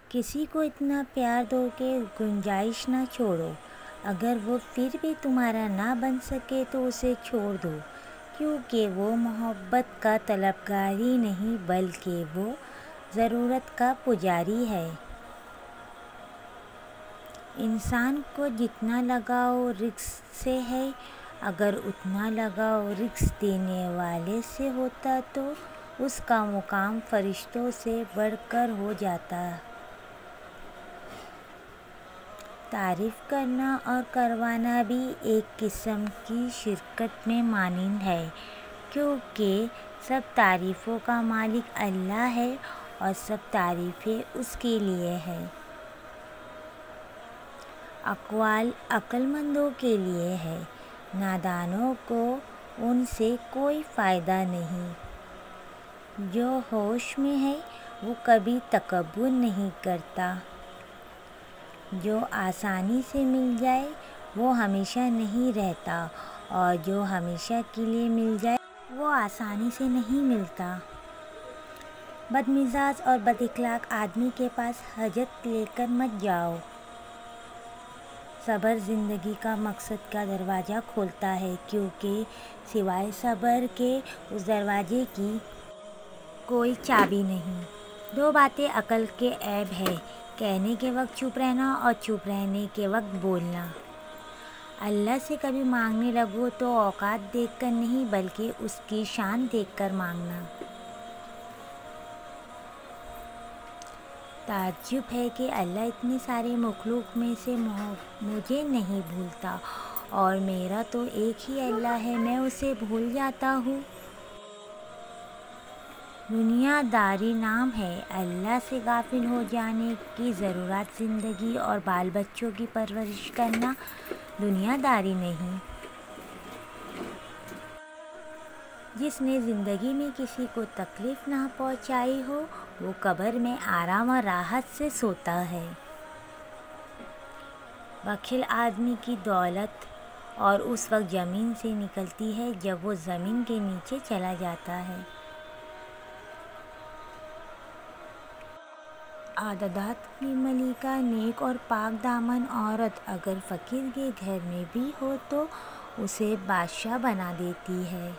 کسی کو اتنا پیار دو کہ گنجائش نہ چھوڑو، اگر وہ پھر بھی تمہارا نہ بن سکے تو اسے چھوڑ دو، کیونکہ وہ محبت کا طلبگار ہی نہیں بلکہ وہ ضرورت کا پجاری ہے۔ انسان کو جتنا لگاؤ رزق سے ہے، اگر اتنا لگاؤ رزق دینے والے سے ہوتا تو اس کا مقام فرشتوں سے بڑھ کر ہو جاتا۔ تعریف کرنا اور کروانا بھی ایک قسم کی شرکت میں مانند ہے، کیونکہ سب تعریفوں کا مالک اللہ ہے اور سب تعریفیں اس کے لیے ہیں۔ اقوال عقل مندوں کے لیے ہے، نادانوں کو ان سے کوئی فائدہ نہیں۔ جو ہوش میں ہے وہ کبھی تکبر نہیں کرتا۔ جو آسانی سے مل جائے وہ ہمیشہ نہیں رہتا، اور جو ہمیشہ کے لیے مل جائے وہ آسانی سے نہیں ملتا۔ بدمزاج اور بد اخلاق آدمی کے پاس حاجت لے کر مت جاؤ۔ صبر زندگی کا مقصد کا دروازہ کھولتا ہے، کیونکہ سوائے صبر کے اس دروازے کی کوئی چابی نہیں۔ دو باتیں عقل کے عیب ہیں، کہنے کے وقت چپ رہنا اور چپ رہنے کے وقت بولنا۔ اللہ سے کبھی مانگنے لگو تو اوقات دیکھ کر نہیں بلکہ اس کی شان دیکھ کر مانگنا۔ تعجب ہے کہ اللہ اتنے سارے مخلوق میں سے مجھے نہیں بھولتا، اور میرا تو ایک ہی اللہ ہے، میں اسے بھول جاتا ہوں۔ دنیا داری نام ہے، اللہ سے غافل ہو جانے کی ضرورت۔ زندگی اور بال بچوں کی پرورش کرنا دنیا داری نہیں۔ جس نے زندگی میں کسی کو تکلیف نہ پہنچائی ہو وہ قبر میں آرام اور راحت سے سوتا ہے۔ بخیل آدمی کی دولت اور اس وقت زمین سے نکلتی ہے جب وہ زمین کے نیچے چلا جاتا ہے۔ عادات کی ملکہ نیک اور پاک دامن عورت اگر فقیر کے گھر میں بھی ہو تو اسے بادشاہ بنا دیتی ہے۔